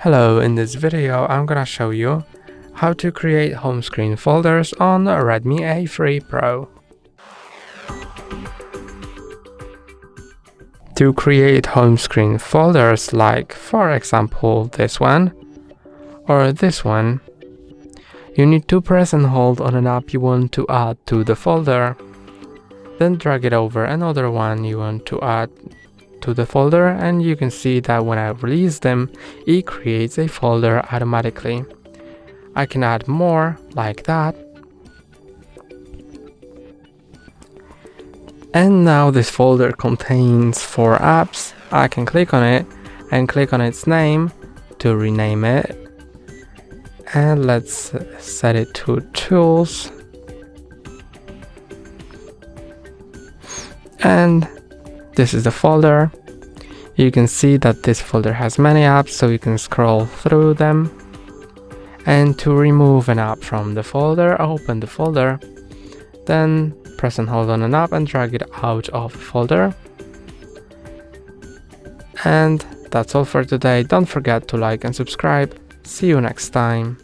Hello, in this video I'm gonna show you how to create home screen folders on Redmi A3 Pro. To create home screen folders like, for example, this one or this one, you need to press and hold on an app you want to add to the folder, then drag it over another one you want to add to the folder, and you can see that when I release them, it creates a folder automatically. I can add more like that. And now this folder contains 4 apps. I can click on it and click on its name to rename it. And let's set it to Tools. And this is the folder. You can see that this folder has many apps, so you can scroll through them. And to remove an app from the folder, open the folder, then press and hold on an app and drag it out of the folder. And that's all for today. Don't forget to like and subscribe. See you next time.